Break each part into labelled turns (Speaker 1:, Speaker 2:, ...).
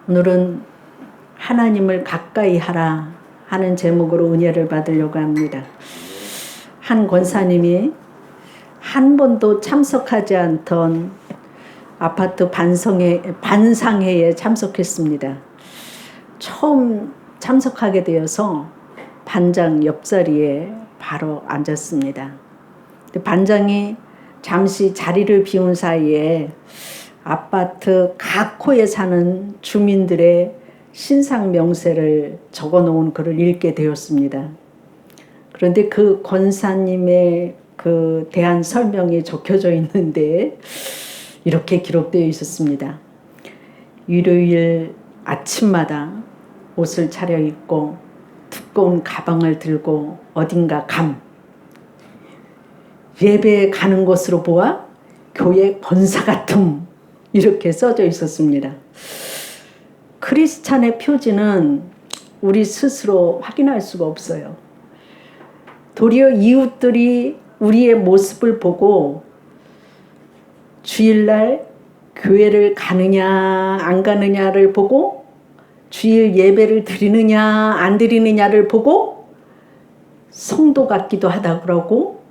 Speaker 1: 오늘은 하나님을 가까이 하라 하는 제목으로 은혜를 받으려고 합니다. 한 권사님이 한 번도 참석하지 않던 아파트 반상회에 참석했습니다. 처음 참석하게 되어서 반장 옆자리에 바로 앉았습니다. 반장이 잠시 자리를 비운 사이에 아파트 각 호에 사는 주민들의 신상 명세를 적어놓은 글을 읽게 되었습니다. 그런데 그 권사님의 그 대한 설명이 적혀져 있는데 이렇게 기록되어 있었습니다. 일요일 아침마다 옷을 차려입고 두꺼운 가방을 들고 어딘가 예배에 가는 것으로 보아 교회 권사 같음, 이렇게 써져 있었습니다. 크리스찬의 표지는 우리 스스로 확인할 수가 없어요. 도리어 이웃들이 우리의 모습을 보고 주일날 교회를 가느냐 안 가느냐를 보고 주일 예배를 드리느냐 안 드리느냐를 보고 성도 같기도 하다고 그러고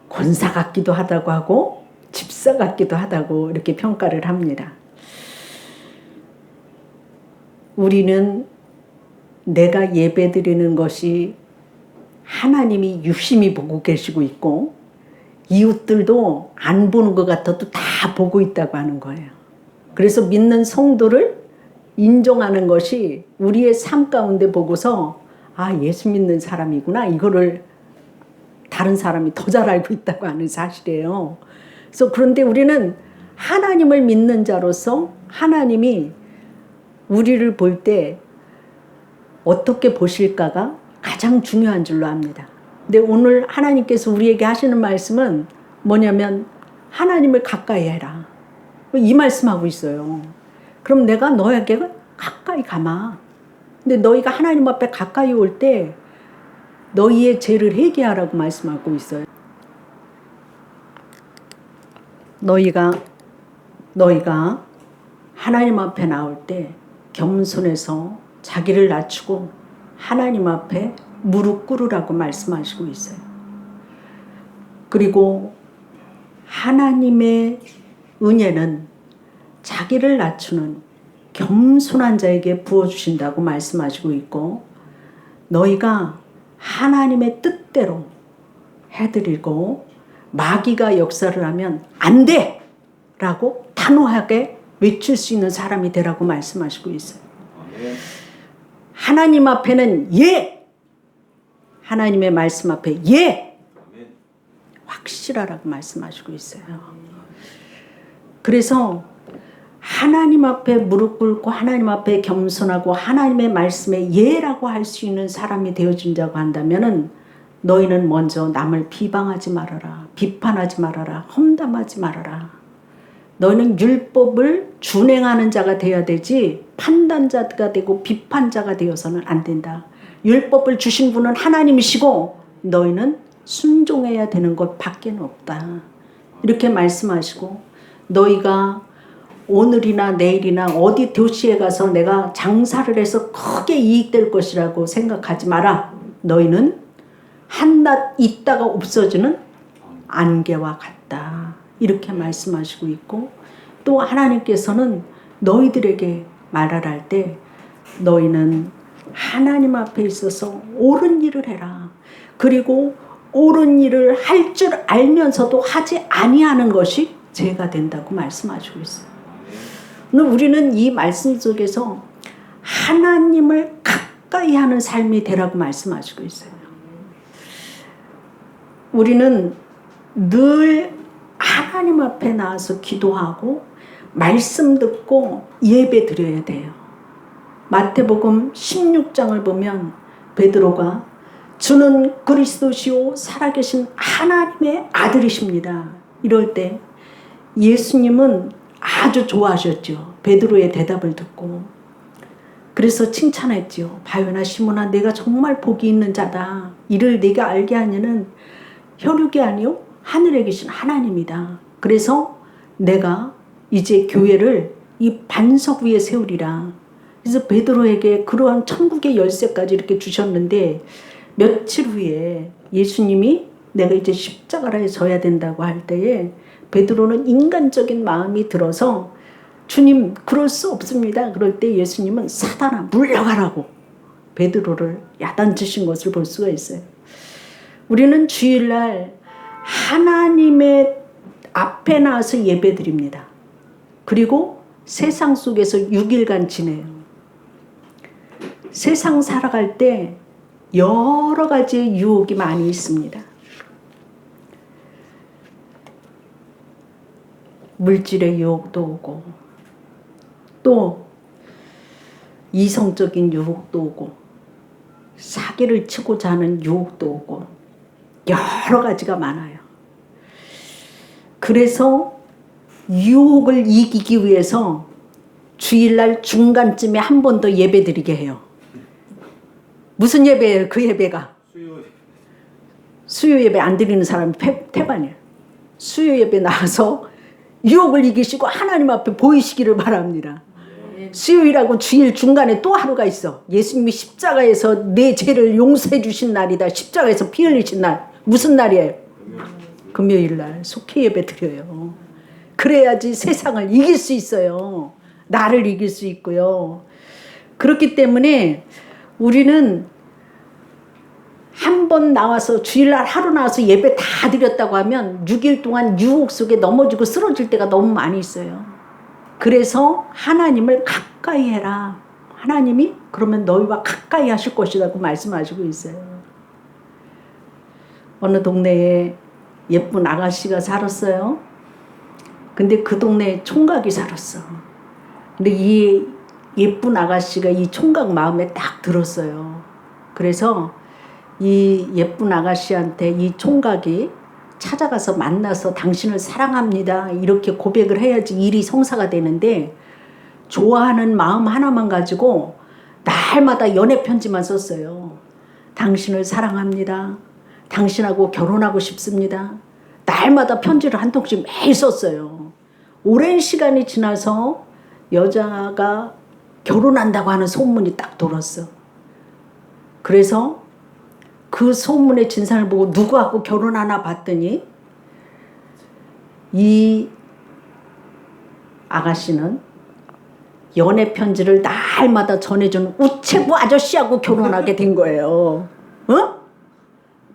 Speaker 1: 권사 같기도 하다고 하고 집사 같기도 하다고 이렇게 평가를 합니다. 우리는 내가 예배 드리는 것이 하나님이 유심히 보고 계시고 있고 이웃들도 안 보는 것 같아도 다 보고 있다고 하는 거예요. 그래서 믿는 성도를 인정하는 것이 우리의 삶 가운데 보고서 예수 믿는 사람이구나, 이거를 다른 사람이 더 잘 알고 있다고 하는 사실이에요. 그래서 그런데 우리는 하나님을 믿는 자로서 하나님이 우리를 볼 때 어떻게 보실까가 가장 중요한 줄로 압니다. 근데 오늘 하나님께서 우리에게 하시는 말씀은 뭐냐면 하나님을 가까이 해라, 이 말씀하고 있어요. 그럼 내가 너에게 가까이 가마. 근데 너희가 하나님 앞에 가까이 올 때 너희의 죄를 회개하라고 말씀하고 있어요. 너희가 하나님 앞에 나올 때 겸손해서 자기를 낮추고 하나님 앞에 무릎 꿇으라고 말씀하시고 있어요. 그리고 하나님의 은혜는 자기를 낮추는 겸손한 자에게 부어주신다고 말씀하시고 있고, 너희가 하나님의 뜻대로 해드리고 마귀가 역사를 하면 안 돼! 라고 단호하게 외칠 수 있는 사람이 되라고 말씀하시고 있어요. 하나님 앞에는 예! 하나님의 말씀 앞에 예! 확실하라고 말씀하시고 있어요. 그래서 하나님 앞에 무릎 꿇고 하나님 앞에 겸손하고 하나님의 말씀에 예라고 할 수 있는 사람이 되어준다고 한다면은 너희는 먼저 남을 비방하지 말아라, 비판하지 말아라, 험담하지 말아라. 너희는 율법을 준행하는 자가 되어야 되지 판단자가 되고 비판자가 되어서는 안 된다. 율법을 주신 분은 하나님이시고 너희는 순종해야 되는 것 밖에는 없다, 이렇게 말씀하시고, 너희가 오늘이나 내일이나 어디 도시에 가서 내가 장사를 해서 크게 이익될 것이라고 생각하지 마라. 너희는 한낱 있다가 없어지는 안개와 같다, 이렇게 말씀하시고 있고, 또 하나님께서는 너희들에게 말을 할 때 너희는 하나님 앞에 있어서 옳은 일을 해라. 그리고 옳은 일을 할 줄 알면서도 하지 아니하는 것이 죄가 된다고 말씀하시고 있어요. 우리는 이 말씀 속에서 하나님을 가까이 하는 삶이 되라고 말씀하시고 있어요. 우리는 늘 하나님 앞에 나와서 기도하고 말씀 듣고 예배 드려야 돼요. 마태복음 16장을 보면 베드로가 주는 그리스도시요 살아계신 하나님의 아들이십니다, 이럴 때 예수님은 아주 좋아하셨죠. 베드로의 대답을 듣고. 그래서 칭찬했죠. 바요나 시몬아, 내가 정말 복이 있는 자다. 이를 네가 알게 하냐는 혈육이 아니요 하늘에 계신 하나님이다. 그래서 내가 이제 교회를 이 반석 위에 세우리라. 그래서 베드로에게 그러한 천국의 열쇠까지 이렇게 주셨는데 며칠 후에 예수님이 내가 이제 십자가를 져야 된다고 할 때에 베드로는 인간적인 마음이 들어서 주님 그럴 수 없습니다. 그럴 때 예수님은 사단아 물러가라고 베드로를 야단치신 것을 볼 수가 있어요. 우리는 주일날 하나님의 앞에 나와서 예배드립니다. 그리고 세상 속에서 6일간 지내요. 세상 살아갈 때 여러 가지의 유혹이 많이 있습니다. 물질의 유혹도 오고 또 이성적인 유혹도 오고 사기를 치고자 하는 유혹도 오고 여러 가지가 많아요. 그래서 유혹을 이기기 위해서 주일날 중간쯤에 한 번 더 예배 드리게 해요. 무슨 예배예요? 그 예배가 수요 예배 안 드리는 사람이 태반이에요. 수요 예배 나와서 유혹을 이기시고 하나님 앞에 보이시기를 바랍니다. 수요일하고 주일 중간에 또 하루가 있어. 예수님이 십자가에서 내 죄를 용서해 주신 날이다. 십자가에서 피 흘리신 날. 무슨 날이에요? 금요일 날 속회 예배 드려요. 그래야지 세상을 이길 수 있어요. 나를 이길 수 있고요. 그렇기 때문에 우리는 한 번 나와서 주일날 하루 나와서 예배 다 드렸다고 하면 6일 동안 유혹 속에 넘어지고 쓰러질 때가 너무 많이 있어요. 그래서 하나님을 가까이 해라. 하나님이 그러면 너희와 가까이 하실 것이라고 말씀하시고 있어요. 어느 동네에 예쁜 아가씨가 살았어요. 근데 그 동네에 총각이 살았어. 근데 이 예쁜 아가씨가 이 총각 마음에 딱 들었어요. 그래서 이 예쁜 아가씨한테 이 총각이 찾아가서 만나서 당신을 사랑합니다 이렇게 고백을 해야지 일이 성사가 되는데 좋아하는 마음 하나만 가지고 날마다 연애 편지만 썼어요. 당신을 사랑합니다. 당신하고 결혼하고 싶습니다. 날마다 편지를 한 통씩 매일 썼어요. 오랜 시간이 지나서 여자가 결혼한다고 하는 소문이 딱 돌았어. 그래서 그 소문의 진상을 보고 누구하고 결혼하나 봤더니 이 아가씨는 연애 편지를 날마다 전해주는 우체부 아저씨하고 결혼하게 된 거예요. 어?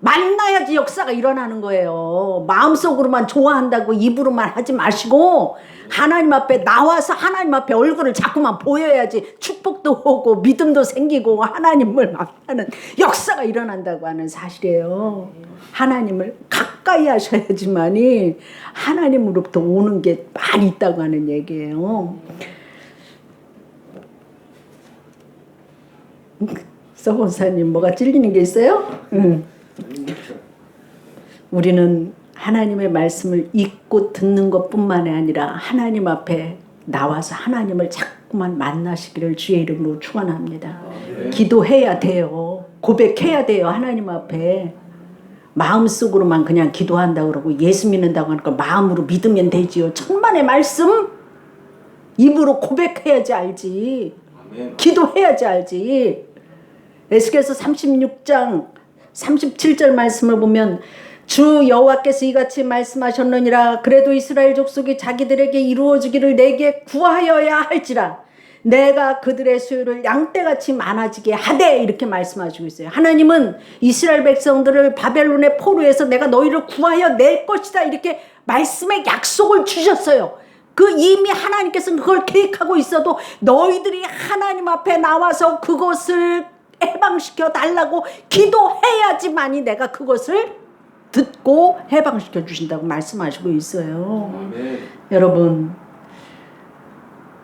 Speaker 1: 만나야지 역사가 일어나는 거예요. 마음속으로만 좋아한다고 입으로만 하지 마시고 하나님 앞에 나와서 하나님 앞에 얼굴을 자꾸만 보여야지 축복도 오고 믿음도 생기고 하나님을 만나는 역사가 일어난다고 하는 사실이에요. 하나님을 가까이 하셔야지만이 하나님으로부터 오는 게 많이 있다고 하는 얘기예요. 서원사님 뭐가 찔리는 게 있어요? 응. 우리는 하나님의 말씀을 읽고 듣는 것뿐만이 아니라 하나님 앞에 나와서 하나님을 자꾸만 만나시기를 주의 이름으로 축원합니다. 기도해야 돼요. 고백해야 돼요. 하나님 앞에. 마음속으로만 그냥 기도한다고 그러고 예수 믿는다고 하니까 마음으로 믿으면 되지요. 천만의 말씀 입으로 고백해야지 알지. 기도해야지 알지. 에스겔서 36장 37절 말씀을 보면 주 여호와께서 이같이 말씀하셨느니라. 그래도 이스라엘 족속이 자기들에게 이루어지기를 내게 구하여야 할지라. 내가 그들의 수요를 양떼같이 많아지게 하되 이렇게 말씀하시고 있어요. 하나님은 이스라엘 백성들을 바벨론의 포로에서 내가 너희를 구하여 낼 것이다 이렇게 말씀의 약속을 주셨어요. 그 이미 하나님께서는 그걸 계획하고 있어도 너희들이 하나님 앞에 나와서 그것을 해방시켜 달라고 기도해야지만이 내가 그것을 듣고 해방시켜 주신다고 말씀하시고 있어요. 아멘. 여러분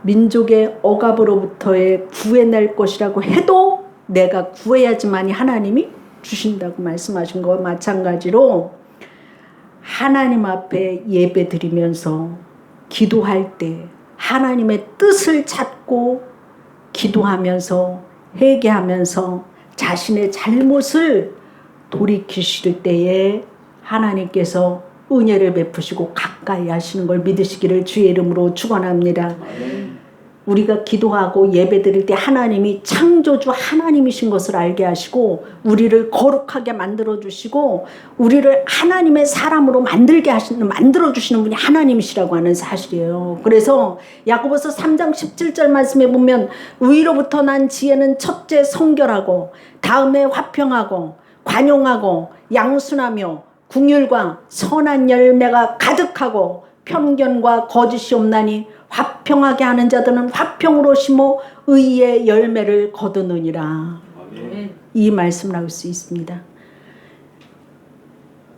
Speaker 1: 민족의 억압으로부터의 구해낼 것이라고 해도 내가 구해야지만이 하나님이 주신다고 말씀하신 것과 마찬가지로 하나님 앞에 예배 드리면서 기도할 때 하나님의 뜻을 찾고 기도하면서 회개하면서 자신의 잘못을 돌이키실 때에 하나님께서 은혜를 베푸시고 가까이 하시는 걸 믿으시기를 주의 이름으로 축원합니다. 우리가 기도하고 예배드릴 때 하나님이 창조주 하나님이신 것을 알게 하시고 우리를 거룩하게 만들어주시고 우리를 하나님의 사람으로 만들어주시는 분이 하나님이시라고 하는 사실이에요. 그래서 야고보서 3장 17절 말씀에 보면 위로부터 난 지혜는 첫째 성결하고 다음에 화평하고 관용하고 양순하며 긍휼과 선한 열매가 가득하고 편견과 거짓이 없나니 화평하게 하는 자들은 화평으로 심어 의의 열매를 거두느니라. 이 말씀을 할 수 있습니다.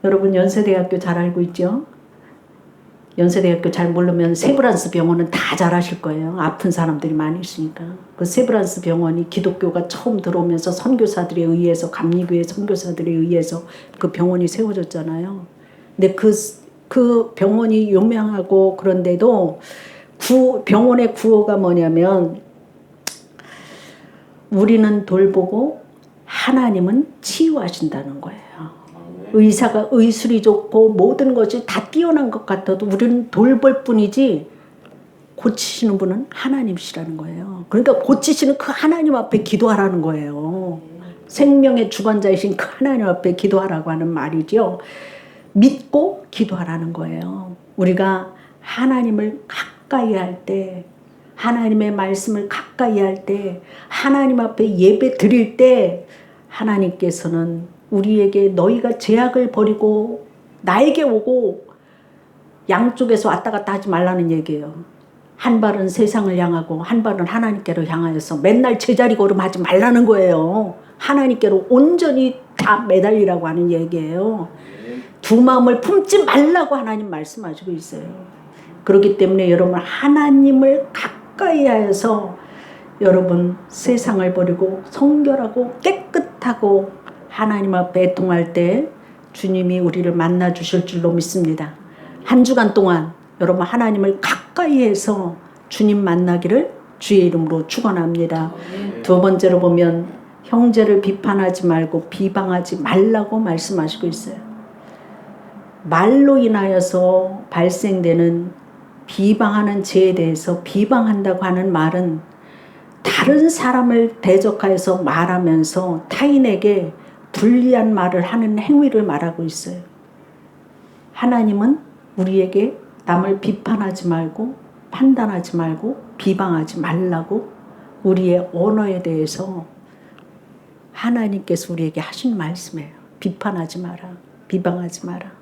Speaker 1: 여러분 연세대학교 잘 알고 있죠? 연세대학교 잘 모르면 세브란스 병원은 다 잘 아실 거예요. 아픈 사람들이 많이 있으니까. 그 세브란스 병원이 기독교가 처음 들어오면서 선교사들에 의해서 감리교회 선교사들에 의해서 그 병원이 세워졌잖아요. 근데 그 병원이 유명하고 그런데도 병원의 구호가 뭐냐면 우리는 돌보고 하나님은 치유하신다는 거예요. 의사가 의술이 좋고 모든 것이 다 뛰어난 것 같아도 우리는 돌볼 뿐이지 고치시는 분은 하나님이시라는 거예요. 그러니까 고치시는 그 하나님 앞에 기도하라는 거예요. 생명의 주관자이신 그 하나님 앞에 기도하라고 하는 말이죠. 믿고 기도하라는 거예요. 우리가 하나님을 가까이 할 때, 하나님의 말씀을 가까이 할 때, 하나님 앞에 예배 드릴 때 하나님께서는 우리에게 너희가 죄악을 버리고 나에게 오고 양쪽에서 왔다 갔다 하지 말라는 얘기예요. 한 발은 세상을 향하고 한 발은 하나님께로 향하여서 맨날 제자리 걸음하지 말라는 거예요. 하나님께로 온전히 다 매달리라고 하는 얘기예요. 두 마음을 품지 말라고 하나님 말씀하시고 있어요. 그렇기 때문에 여러분 하나님을 가까이 하여서 여러분 세상을 버리고 성결하고 깨끗하고 하나님 앞에 애통할 때 주님이 우리를 만나 주실 줄로 믿습니다. 한 주간 동안 여러분 하나님을 가까이 해서 주님 만나기를 주의 이름으로 축원합니다. 두 번째로 보면 형제를 비판하지 말고 비방하지 말라고 말씀하시고 있어요. 말로 인하여서 발생되는 비방하는 죄에 대해서 비방한다고 하는 말은 다른 사람을 대적하여서 말하면서 타인에게 불리한 말을 하는 행위를 말하고 있어요. 하나님은 우리에게 남을 비판하지 말고 판단하지 말고 비방하지 말라고 우리의 언어에 대해서 하나님께서 우리에게 하신 말씀이에요. 비판하지 마라. 비방하지 마라.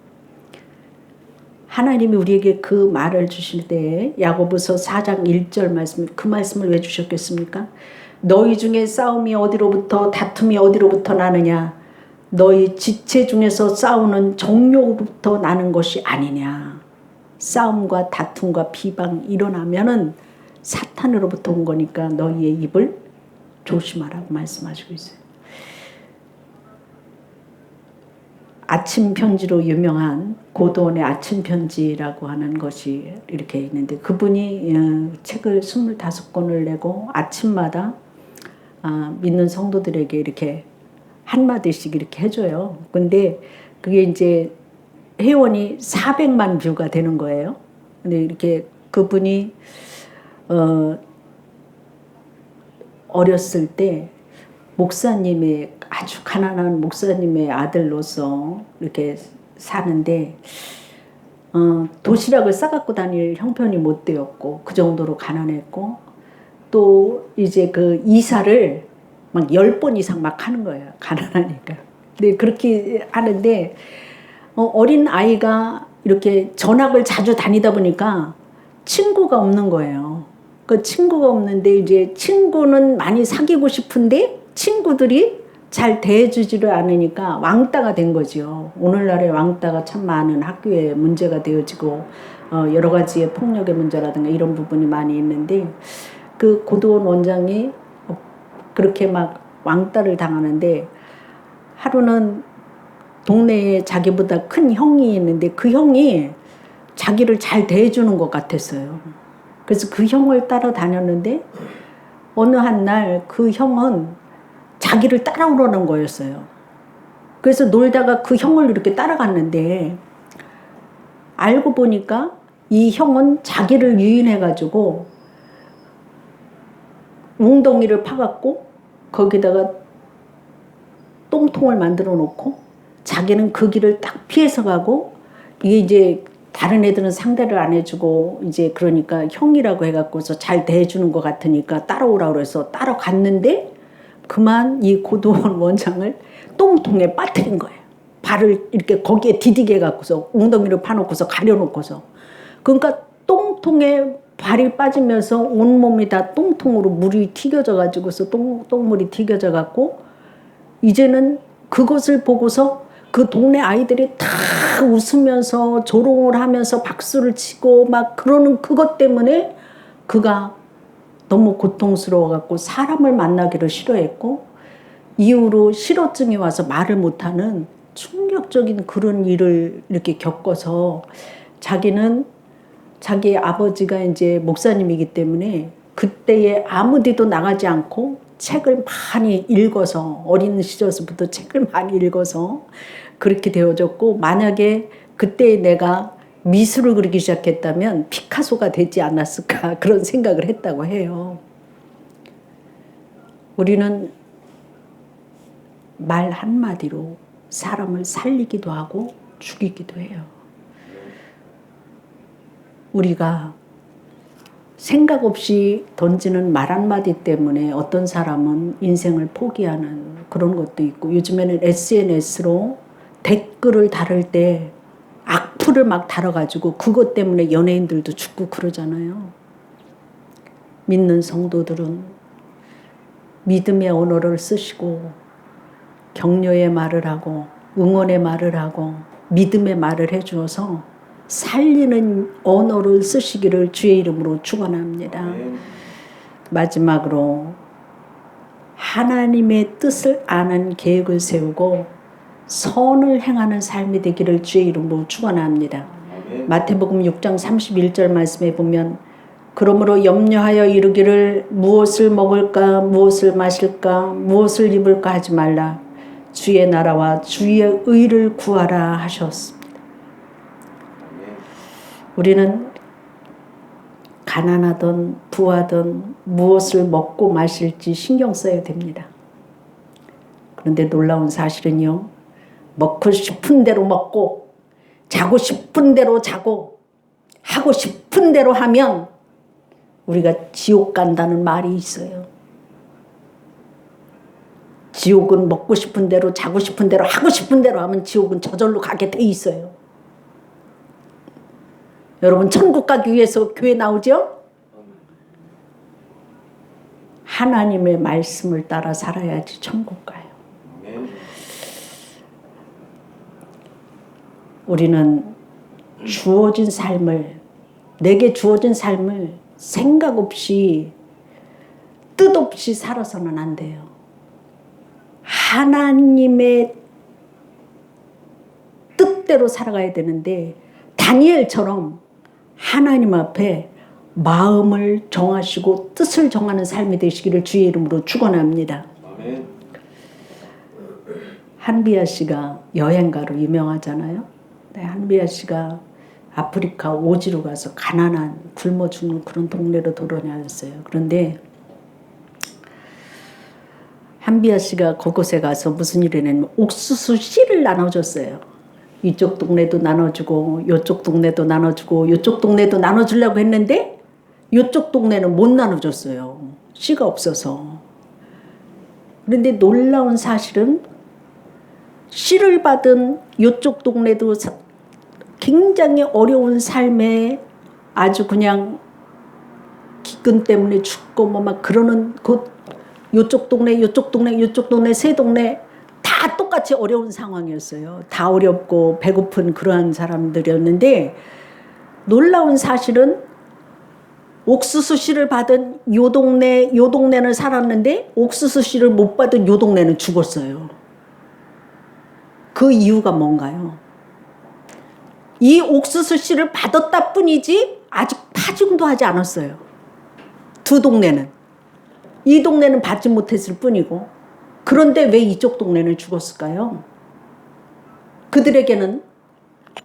Speaker 1: 하나님이 우리에게 그 말을 주실 때 야고보서 4장 1절 말씀, 그 말씀을 왜 주셨겠습니까? 너희 중에 싸움이 어디로부터 다툼이 어디로부터 나느냐? 너희 지체 중에서 싸우는 정욕으로부터 나는 것이 아니냐? 싸움과 다툼과 비방 일어나면은 사탄으로부터 온 거니까 너희의 입을 조심하라고 말씀하시고 있어요. 아침 편지로 유명한 고도원의 아침 편지라고 하는 것이 이렇게 있는데 그분이 책을 25권을 내고 아침마다 믿는 성도들에게 이렇게 한마디씩 이렇게 해줘요. 근데 그게 이제 회원이 400만 뷰가 되는 거예요. 근데 이렇게 그분이 어렸을 때 목사님의 아주 가난한 목사님의 아들로서 이렇게 사는데 도시락을 싸갖고 다닐 형편이 못 되었고 그 정도로 가난했고 또 이제 그 이사를 막 10번 이상 막 하는 거예요. 가난하니까. 근데 그렇게 하는데 어린 아이가 이렇게 전학을 자주 다니다 보니까 친구가 없는 거예요. 그 친구가 없는데 이제 친구는 많이 사귀고 싶은데 친구들이 잘 대해주지를 않으니까 왕따가 된 거죠. 오늘날의 왕따가 참 많은 학교에 문제가 되어지고 여러 가지의 폭력의 문제라든가 이런 부분이 많이 있는데 그 고도원 원장이 그렇게 막 왕따를 당하는데 하루는 동네에 자기보다 큰 형이 있는데 그 형이 자기를 잘 대해주는 것 같았어요. 그래서 그 형을 따라다녔는데 어느 한 날 그 형은 자기를 따라오라는 거였어요. 그래서 놀다가 그 형을 이렇게 따라갔는데 알고 보니까 이 형은 자기를 유인해가지고 웅덩이를 파갖고 거기다가 똥통을 만들어 놓고 자기는 그 길을 딱 피해서 가고, 이게 이제 다른 애들은 상대를 안 해주고 이제 그러니까 형이라고 해갖고서 잘 대해주는 것 같으니까 따라오라 그래서 따라갔는데 그만 이 고도원 원장을 똥통에 빠뜨린 거예요. 발을 이렇게 거기에 디디게 해갖고서 웅덩이를 파놓고서 가려놓고서. 그러니까 똥통에 발이 빠지면서 온몸이 다 똥통으로 물이 튀겨져 가지고서 똥물이 튀겨져 갖고, 이제는 그것을 보고서 그 동네 아이들이 다 웃으면서 조롱을 하면서 박수를 치고 막 그러는 그것 때문에 그가 너무 고통스러워 갖고 사람을 만나기를 싫어했고, 이후로 실어증이 와서 말을 못하는 충격적인 그런 일을 이렇게 겪어서, 자기는 자기 아버지가 이제 목사님이기 때문에 그때에 아무 데도 나가지 않고 책을 많이 읽어서, 어린 시절부터 책을 많이 읽어서 그렇게 되어졌고, 만약에 그때 내가 미술을 그리기 시작했다면 피카소가 되지 않았을까 그런 생각을 했다고 해요. 우리는 말 한마디로 사람을 살리기도 하고 죽이기도 해요. 우리가 생각 없이 던지는 말 한마디 때문에 어떤 사람은 인생을 포기하는 그런 것도 있고, 요즘에는 SNS로 댓글을 다룰 때 악플을 막 달아가지고 그것 때문에 연예인들도 죽고 그러잖아요. 믿는 성도들은 믿음의 언어를 쓰시고 격려의 말을 하고 응원의 말을 하고 믿음의 말을 해주어서 살리는 언어를 쓰시기를 주의 이름으로 축원합니다. 마지막으로 하나님의 뜻을 아는 계획을 세우고 선을 행하는 삶이 되기를 주의 이름으로 축원합니다. 마태복음 6장 31절 말씀에 보면, 그러므로 염려하여 이르기를 무엇을 먹을까 무엇을 마실까 무엇을 입을까 하지 말라. 주의 나라와 주의 의를 구하라 하셨습니다. 우리는 가난하든 부하든 무엇을 먹고 마실지 신경 써야 됩니다. 그런데 놀라운 사실은요, 먹고 싶은 대로 먹고 자고 싶은 대로 자고 하고 싶은 대로 하면 우리가 지옥 간다는 말이 있어요. 지옥은 먹고 싶은 대로 자고 싶은 대로 하고 싶은 대로 하면 지옥은 저절로 가게 돼 있어요. 여러분, 천국 가기 위해서 교회 나오죠? 하나님의 말씀을 따라 살아야지 천국 가요. 우리는 주어진 삶을, 내게 주어진 삶을 생각 없이 뜻 없이 살아서는 안 돼요. 하나님의 뜻대로 살아가야 되는데, 다니엘처럼 하나님 앞에 마음을 정하시고 뜻을 정하는 삶이 되시기를 주의 이름으로 축원합니다. 아멘. 한비아 씨가 여행가로 유명하잖아요. 네, 한비아 씨가 아프리카 오지로 가서 가난한 굶어 죽는 그런 동네로 돌아다녔어요. 그런데 한비아 씨가 그곳에 가서 무슨 일을 했냐면 옥수수 씨를 나눠줬어요. 이쪽 동네도 나눠주고 이쪽 동네도 나눠주고 이쪽 동네도 나눠주려고 했는데 이쪽 동네는 못 나눠줬어요. 씨가 없어서. 그런데 놀라운 사실은 씨를 받은 이쪽 동네도 굉장히 어려운 삶에 아주 그냥 기근 때문에 죽고 뭐 막 그러는 곳, 이쪽 동네 이쪽 동네 이쪽 동네 세 동네 다 똑같이 어려운 상황이었어요. 다 어렵고 배고픈 그러한 사람들이었는데, 놀라운 사실은 옥수수 씨를 받은 요 동네는 살았는데 옥수수 씨를 못 받은 요 동네는 죽었어요. 그 이유가 뭔가요? 이 옥수수 씨를 받았다 뿐이지 아직 파종도 하지 않았어요. 두 동네는. 이 동네는 받지 못했을 뿐이고. 그런데 왜 이쪽 동네는 죽었을까요? 그들에게는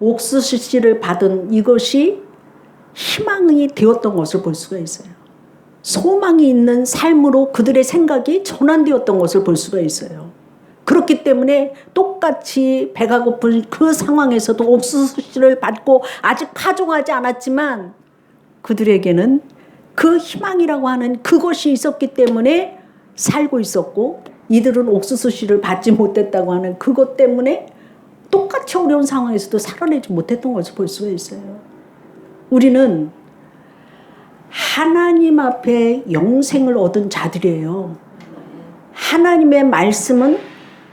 Speaker 1: 옥수수 씨를 받은 이것이 희망이 되었던 것을 볼 수가 있어요. 소망이 있는 삶으로 그들의 생각이 전환되었던 것을 볼 수가 있어요. 그렇기 때문에 똑같이 배가 고픈 그 상황에서도 옥수수씨를 받고 아직 파종하지 않았지만 그들에게는 그 희망이라고 하는 그것이 있었기 때문에 살고 있었고, 이들은 옥수수씨를 받지 못했다고 하는 그것 때문에 똑같이 어려운 상황에서도 살아내지 못했던 것을 볼 수가 있어요. 우리는 하나님 앞에 영생을 얻은 자들이에요. 하나님의 말씀은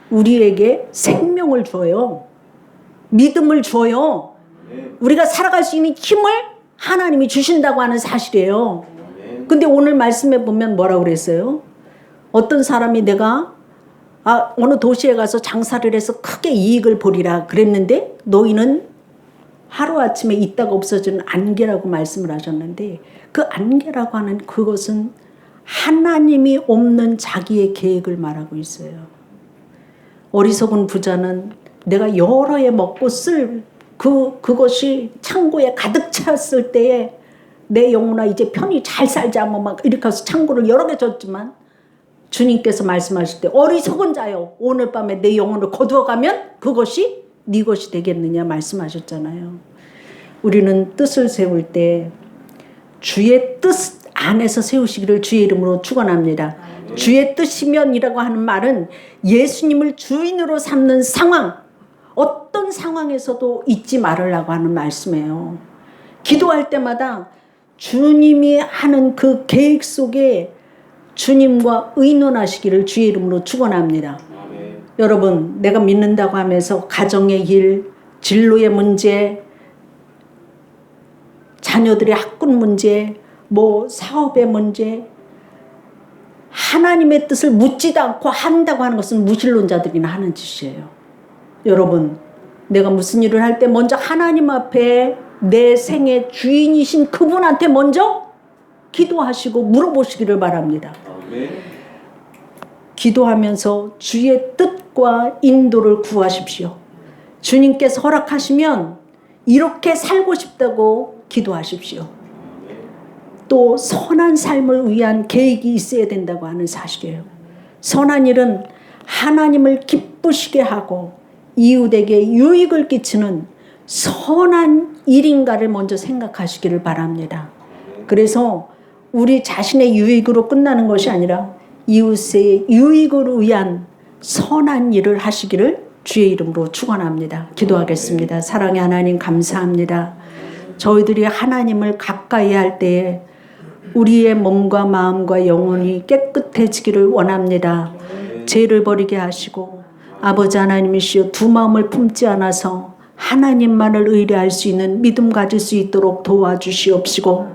Speaker 1: 우리에게 생명을 줘요. 믿음을 줘요. 우리가 살아갈 수 있는 힘을 하나님이 주신다고 하는 사실이에요. 근데 오늘 말씀에 보면 뭐라고 그랬어요? 어떤 사람이 내가 어느 도시에 가서 장사를 해서 크게 이익을 보리라 그랬는데 너희는 하루아침에 있다가 없어지는 안개라고 말씀을 하셨는데, 그 안개라고 하는 그것은 하나님이 없는 자기의 계획을 말하고 있어요. 어리석은 부자는 내가 여러 해 먹고 쓸 그것이 창고에 가득 찼을 때에 내 영혼아 이제 편히 잘 살자 막 이렇게 해서 창고를 여러 개 줬지만, 주님께서 말씀하실 때 어리석은 자여 오늘 밤에 내 영혼을 거두어가면 그것이 네 것이 되겠느냐 말씀하셨잖아요. 우리는 뜻을 세울 때 주의 뜻 안에서 세우시기를 주의 이름으로 축원합니다. 주의 뜻이면이라고 하는 말은 예수님을 주인으로 삼는 상황, 어떤 상황에서도 잊지 말으라고 하는 말씀이에요. 기도할 때마다 주님이 하는 그 계획 속에 주님과 의논하시기를 주의 이름으로 축원합니다. 여러분, 내가 믿는다고 하면서 가정의 일, 진로의 문제, 자녀들의 학군 문제, 사업의 문제, 하나님의 뜻을 묻지도 않고 한다고 하는 것은 무신론자들이나 하는 짓이에요. 여러분, 내가 무슨 일을 할 때 먼저 하나님 앞에 내 생의 주인이신 그분한테 먼저 기도하시고 물어보시기를 바랍니다. 기도하면서 주의 뜻과 인도를 구하십시오. 주님께서 허락하시면 이렇게 살고 싶다고 기도하십시오. 또 선한 삶을 위한 계획이 있어야 된다고 하는 사실이에요. 선한 일은 하나님을 기쁘시게 하고 이웃에게 유익을 끼치는 선한 일인가를 먼저 생각하시기를 바랍니다. 그래서 우리 자신의 유익으로 끝나는 것이 아니라 이웃의 유익을 위한 선한 일을 하시기를 주의 이름으로 축원합니다. 기도하겠습니다. 사랑의 하나님 감사합니다. 저희들이 하나님을 가까이 할 때에 우리의 몸과 마음과 영혼이 깨끗해지기를 원합니다. 죄를 버리게 하시고 아버지 하나님이시여 두 마음을 품지 않아서 하나님만을 의뢰할 수 있는 믿음 가질 수 있도록 도와주시옵시고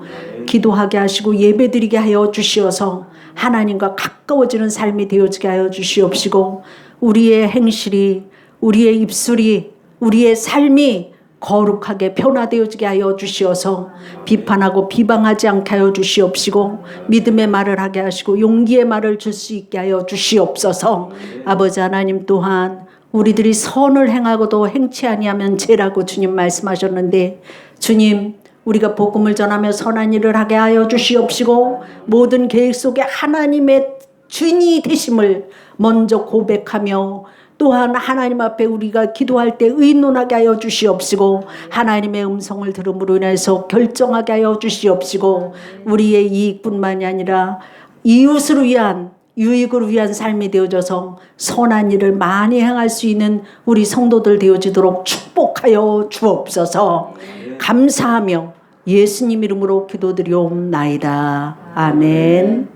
Speaker 1: 기도하게 하시고 예배드리게 하여 주시어서 하나님과 가까워지는 삶이 되어지게 하여 주시옵시고 우리의 행실이, 우리의 입술이, 우리의 삶이 거룩하게 변화되어지게 하여 주시어서 비판하고 비방하지 않게 하여 주시옵시고 믿음의 말을 하게 하시고 용기의 말을 줄 수 있게 하여 주시옵소서. 아버지 하나님 또한 우리들이 선을 행하고도 행치 아니하면 죄라고 주님 말씀하셨는데, 주님 우리가 복음을 전하며 선한 일을 하게 하여 주시옵시고 모든 계획 속에 하나님의 주인이 되심을 먼저 고백하며 또한 하나님 앞에 우리가 기도할 때 의논하게 하여 주시옵시고 하나님의 음성을 들음으로 인해서 결정하게 하여 주시옵시고 우리의 이익뿐만이 아니라 이웃을 위한 유익을 위한 삶이 되어져서 선한 일을 많이 행할 수 있는 우리 성도들 되어지도록 축복하여 주옵소서. 감사하며 예수님 이름으로 기도드리옵나이다. 아멘.